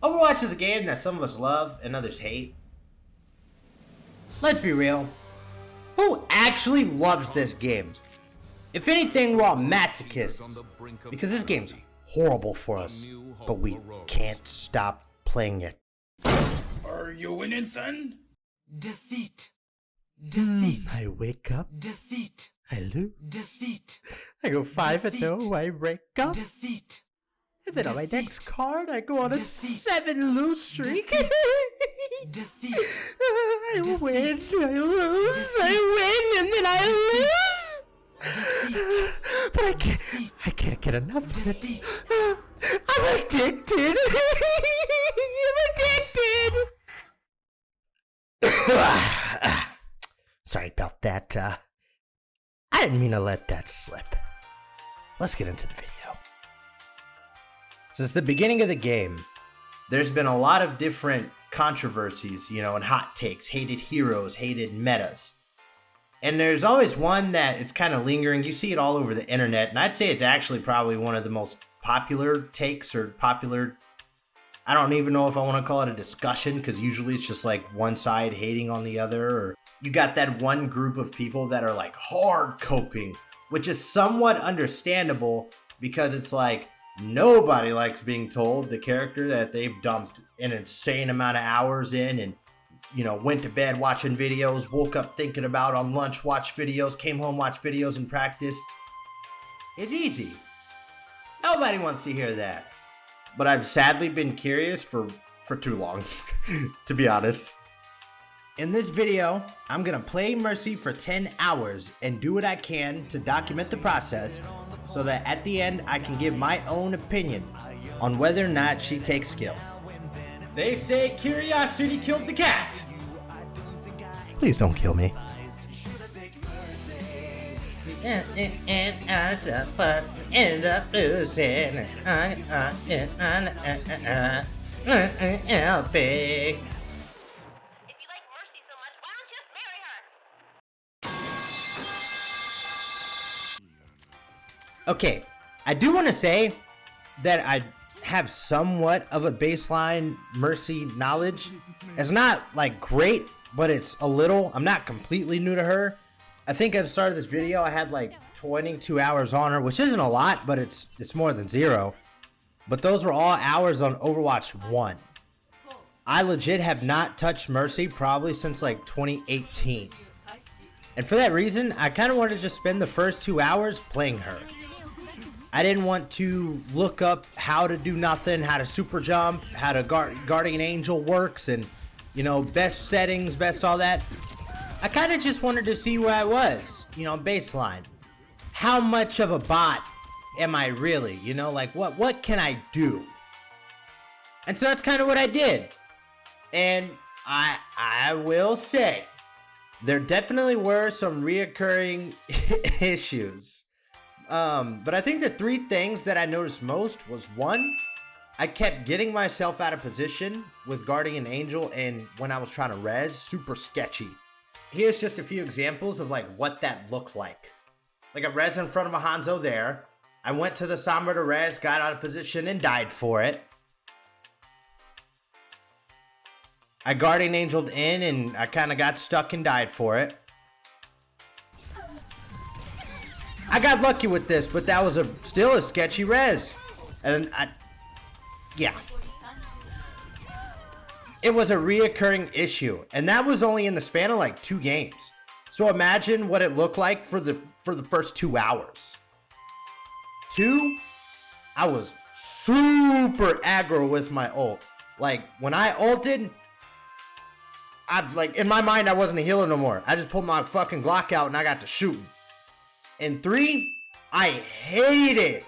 Overwatch is a game that some of us love and others hate. Let's be real. Who actually loves this game? If anything, we're all masochists. Because this game's horrible for us, but we can't stop playing it. Are you winning, son? Defeat. Defeat. I wake up. Defeat. I lose. Defeat. I go 5-0. I rank up. Defeat. And then on my next card, I go on a 7 lose streak. Defeat. I win. I lose. I win, and then I lose. But I can't get enough of it. I'm addicted. I'm addicted. Sorry about that. I didn't mean to let that slip. Let's get into the video. Since the beginning of the game, there's been a lot of different controversies, and hot takes, hated heroes, hated metas. And there's always one that it's kind of lingering. You see it all over the internet, and I'd say it's actually probably one of the most popular takes or popular. I don't even know if I want to call it a discussion, because usually it's just like one side hating on the other, or you got that one group of people that are like hard coping, which is somewhat understandable because it's like nobody likes being told the character that they've dumped an insane amount of hours in and went to bed watching videos, woke up thinking about on lunch, watched videos, came home, watched videos, and practiced. It's easy. Nobody wants to hear that. But I've sadly been curious for too long, to be honest. In this video, I'm gonna play Mercy for 10 hours and do what I can to document the process so that at the end I can give my own opinion on whether or not she takes skill. They say curiosity killed the cat. Please don't kill me. And I suffer, end up losing. Big. Okay, I do want to say that I have somewhat of a baseline Mercy knowledge. It's not like great, but it's a little. I'm not completely new to her. I think at the start of this video I had like 22 hours on her, which isn't a lot, but it's more than 0. But those were all hours on Overwatch 1. I legit have not touched Mercy probably since like 2018. And for that reason, I kind of wanted to just spend the first 2 hours playing her. I didn't want to look up how to do nothing, how to super jump, how to Guardian Angel works, and best settings, best all that. I kind of just wanted to see where I was, baseline. How much of a bot am I really? Like what can I do? And so that's kind of what I did. And I will say, there definitely were some reoccurring issues. But I think the 3 things that I noticed most was 1, I kept getting myself out of position with Guardian Angel, and when I was trying to res, super sketchy. Here's just a few examples of like what that looked like. Like I res in front of a Hanzo there. I went to the Sombra to res, got out of position, and died for it. I Guardian Angeled in, and I kind of got stuck and died for it. I got lucky with this, but that was still a sketchy res. And yeah. It was a reoccurring issue, and that was only in the span of like 2 games. So imagine what it looked like for the first 2 hours. 2, I was super aggro with my ult. Like when I ulted, in my mind I wasn't a healer no more. I just pulled my fucking Glock out and I got to shooting. And 3, I hated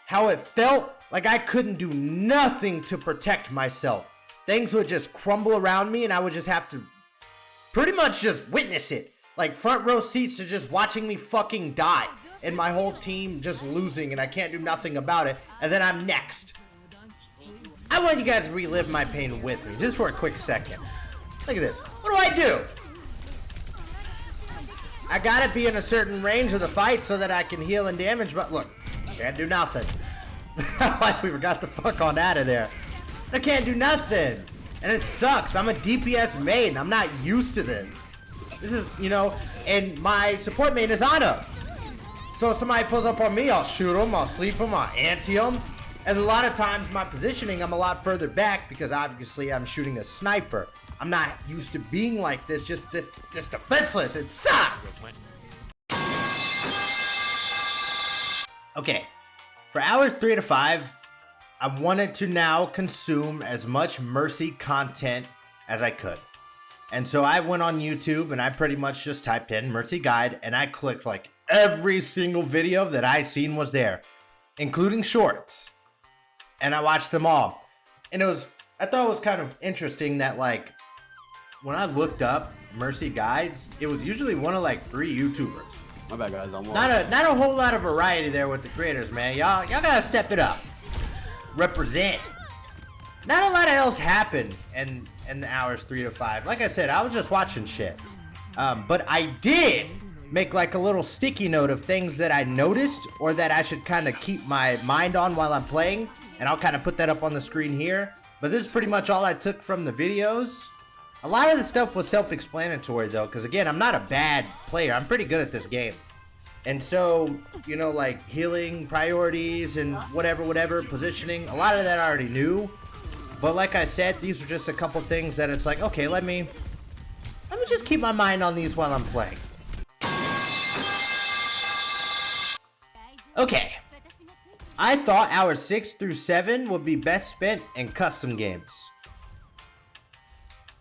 how it felt like I couldn't do nothing to protect myself. Things would just crumble around me and I would just have to pretty much just witness it. Like front row seats to just watching me fucking die and my whole team just losing and I can't do nothing about it. And then I'm next. I want you guys to relive my pain with me just for a quick second. Look at this. What do? I gotta be in a certain range of the fight so that I can heal and damage, but look, can't do nothing. Like we got the fuck on out of there. I can't do nothing. And it sucks. I'm a DPS main. I'm not used to this. This is, you know, and my support main is Ana. So if somebody pulls up on me, I'll shoot them, I'll sleep them, I'll anti them. And a lot of times my positioning, I'm a lot further back because obviously I'm shooting a sniper. I'm not used to being like this, just this defenseless. It sucks. Okay, for hours 3 to 5, I wanted to now consume as much Mercy content as I could. And so I went on YouTube and I pretty much just typed in Mercy Guide and I clicked like every single video that I'd seen was there, including shorts. And I watched them all. And I thought it was kind of interesting that like, when I looked up Mercy Guides, it was usually one of like 3 YouTubers. My bad, guys. Not a whole lot of variety there with the creators, man. Y'all gotta step it up. Represent. Not a lot else happened in the hours 3 to 5. Like I said, I was just watching shit. But I did make like a little sticky note of things that I noticed or that I should kind of keep my mind on while I'm playing. And I'll kind of put that up on the screen here. But this is pretty much all I took from the videos. A lot of the stuff was self-explanatory though, because again, I'm not a bad player. I'm pretty good at this game. And so, you know, like healing priorities and whatever, positioning, a lot of that I already knew. But like I said, these are just a couple things that it's like, okay, let me just keep my mind on these while I'm playing. Okay. I thought hours 6 through 7 would be best spent in custom games.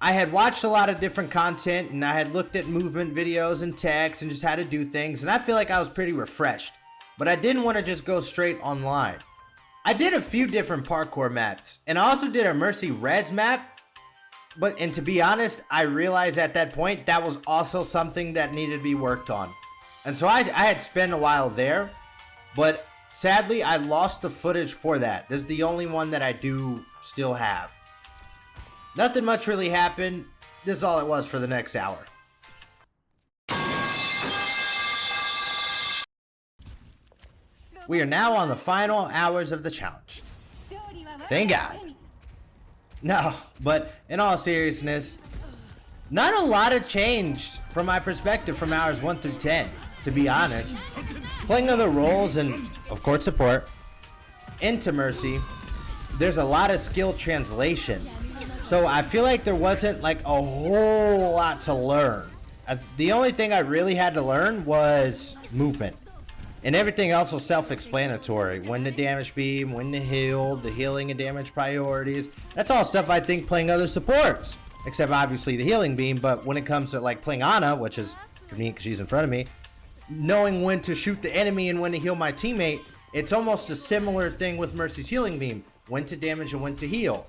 I had watched a lot of different content and I had looked at movement videos and text and just how to do things, and I feel like I was pretty refreshed. But I didn't want to just go straight online. I did a few different parkour maps, and I also did a Mercy Res map. And to be honest, I realized at that point that was also something that needed to be worked on. And so I had spent a while there, but sadly I lost the footage for that. This is the only one that I do still have. Nothing much really happened. This is all it was for the next hour. We are now on the final hours of the challenge. Thank God. No, but in all seriousness, not a lot had changed from my perspective from hours 1 through 10, to be honest. Playing other roles and, of course, support into Mercy, there's a lot of skill translation. So I feel like there wasn't like a whole lot to learn. The only thing I really had to learn was movement. And everything else was self-explanatory. When to damage beam, when to heal, the healing and damage priorities. That's all stuff I think playing other supports. Except obviously the healing beam, but when it comes to like playing Ana, which is convenient because she's in front of me, knowing when to shoot the enemy and when to heal my teammate, it's almost a similar thing with Mercy's healing beam. When to damage and when to heal.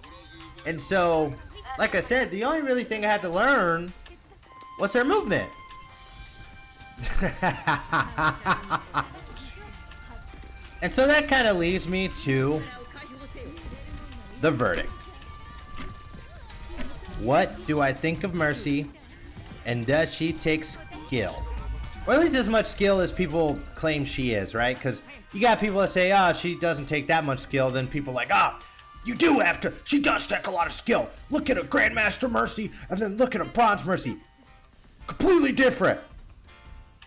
And so, like I said, the only really thing I had to learn was her movement. And so that kind of leads me to the verdict. What do I think of Mercy, and does she take skill? Or at least as much skill as people claim she is, right? Because you got people that say, oh, she doesn't take that much skill. Then people like, oh, you do have to. She does take a lot of skill. Look at a Grandmaster Mercy, and then look at a Bronze Mercy. Completely different.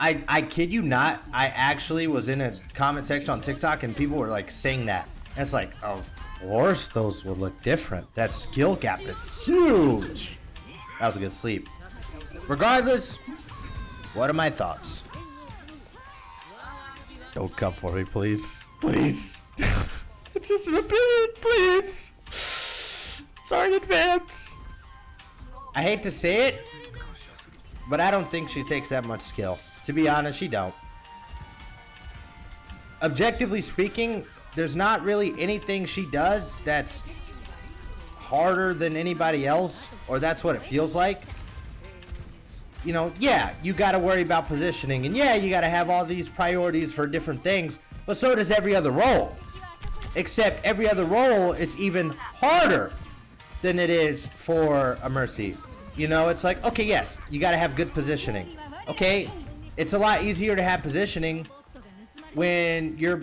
I kid you not, I actually was in a comment section on TikTok and people were like saying that. And it's like, of course those would look different. That skill gap is huge. That was a good sleep. Regardless, what are my thoughts? Don't come for me, please. Please. It's just an opinion, please. Sorry in advance. I hate to say it, but I don't think she takes that much skill. To be honest, she don't. Objectively speaking, there's not really anything she does that's harder than anybody else, or that's what it feels like. You know, yeah, you gotta worry about positioning, and yeah, you gotta have all these priorities for different things, but so does every other role. Except every other role, it's even harder than it is for a Mercy. You know, it's like, okay, yes, you gotta have good positioning. Okay, it's a lot easier to have positioning when you're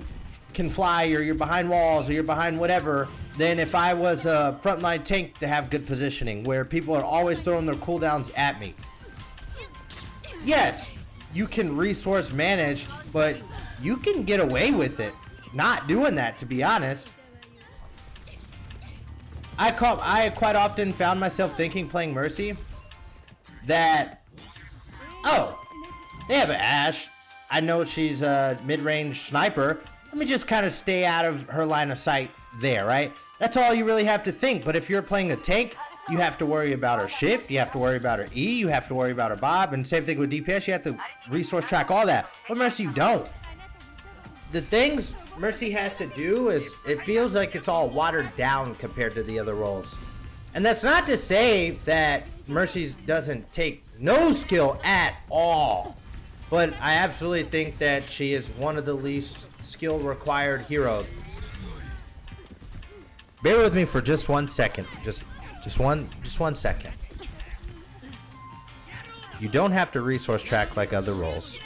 can fly or you're behind walls or you're behind whatever than if I was a frontline tank to have good positioning where people are always throwing their cooldowns at me. Yes, you can resource manage, but you can get away with it not doing that, to be honest. I quite often found myself thinking playing Mercy that, oh, they have an Ashe. I know she's a mid-range sniper. Let me just kind of stay out of her line of sight there, right? That's all you really have to think. But if you're playing a tank, you have to worry about her shift. You have to worry about her E. You have to worry about her bob. And same thing with DPS. You have to resource track all that. But Mercy, you don't. The things Mercy has to do is it feels like it's all watered down compared to the other roles. And that's not to say that Mercy doesn't take no skill at all. But I absolutely think that she is one of the least skill required heroes. Bear with me for just 1 second. Just one second. You don't have to resource track like other roles.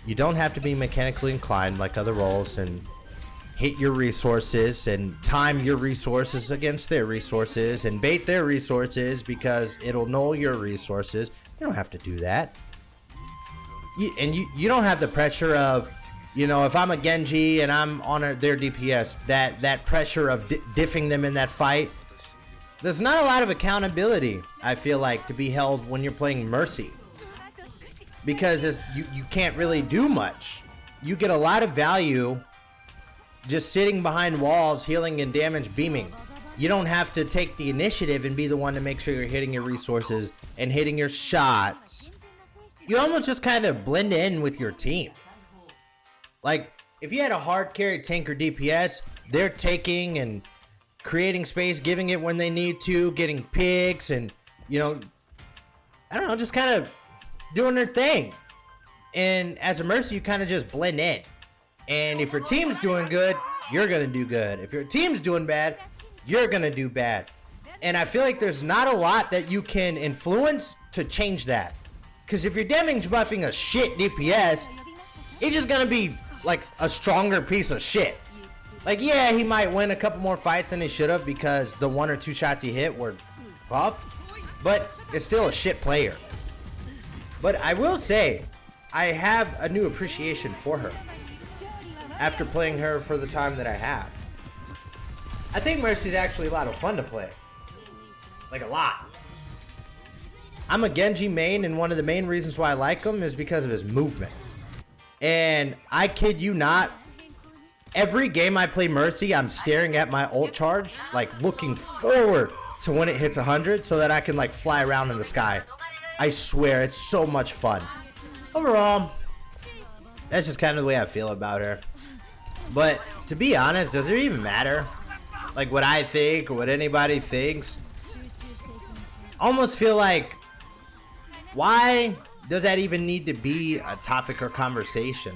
You don't have to be mechanically inclined like other roles and hit your resources and time your resources against their resources and bait their resources because it'll null your resources. You don't have to do that. You don't have the pressure of, you know, if I'm a Genji and I'm on their DPS, that pressure of diffing them in that fight. There's not a lot of accountability, I feel like, to be held when you're playing Mercy. Because you can't really do much. You get a lot of value just sitting behind walls, healing and damage beaming. You don't have to take the initiative and be the one to make sure you're hitting your resources and hitting your shots. You almost just kind of blend in with your team. Like, if you had a hard carry tank or DPS, they're taking and creating space, giving it when they need to, getting picks, and, you know, I don't know, just kind of doing their thing. And as a Mercy, you kind of just blend in. And if your team's doing good, you're going to do good. If your team's doing bad, you're going to do bad. And I feel like there's not a lot that you can influence to change that. Because if you're damage buffing a shit DPS, he's just going to be like a stronger piece of shit. Like, yeah, he might win a couple more fights than he should have because the 1 or 2 shots he hit were buff. But it's still a shit player. But I will say, I have a new appreciation for her after playing her for the time that I have. I think Mercy's actually a lot of fun to play. Like, a lot. I'm a Genji main, and one of the main reasons why I like him is because of his movement. And I kid you not, every game I play Mercy, I'm staring at my ult charge, like looking forward to when it hits 100 so that I can like fly around in the sky. I swear, it's so much fun. Overall, that's just kind of the way I feel about her. But to be honest, does it even matter? Like what I think or what anybody thinks? I almost feel like, why does that even need to be a topic or conversation?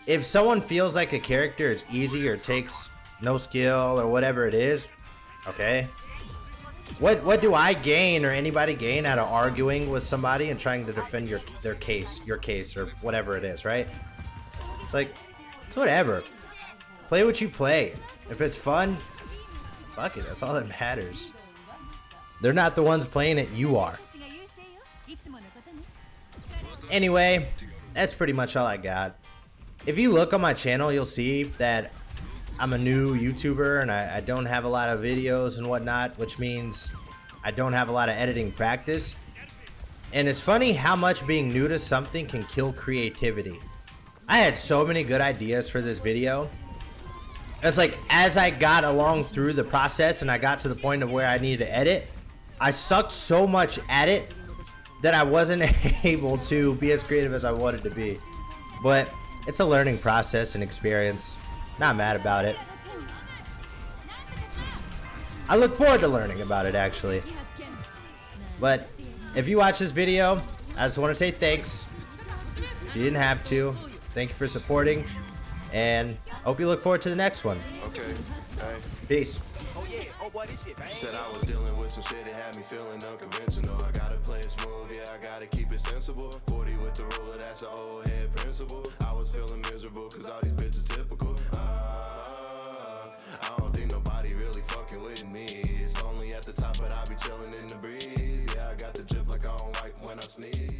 If someone feels like a character is easy or takes no skill or whatever it is, okay. What do I gain or anybody gain out of arguing with somebody and trying to defend your case or whatever it is, right? It's like, it's whatever. Play what you play. If it's fun, fuck it, that's all that matters. They're not the ones playing it, you are. Anyway, that's pretty much all I got. If you look on my channel, you'll see that I'm a new YouTuber and I don't have a lot of videos and whatnot, which means I don't have a lot of editing practice. And it's funny how much being new to something can kill creativity. I had so many good ideas for this video. It's like as I got along through the process and I got to the point of where I needed to edit, I sucked so much at it that I wasn't able to be as creative as I wanted to be. But it's a learning process and experience. Not mad about it. I look forward to learning about it, actually. But if you watch this video, I just want to say thanks. You didn't have to. Thank you for supporting. And I hope you look forward to the next one. Okay. All right. Peace. Said I was dealing with some shit that had me feeling unconventional. I gotta play it smooth, yeah, I gotta keep it sensible. 40 with the ruler, that's an old head principle. I was feeling miserable, cause all these bitches typical. I don't think nobody really fucking with me. It's only at the top, but I be chilling in the breeze. Yeah, I got the drip like I don't wipe when I sneeze.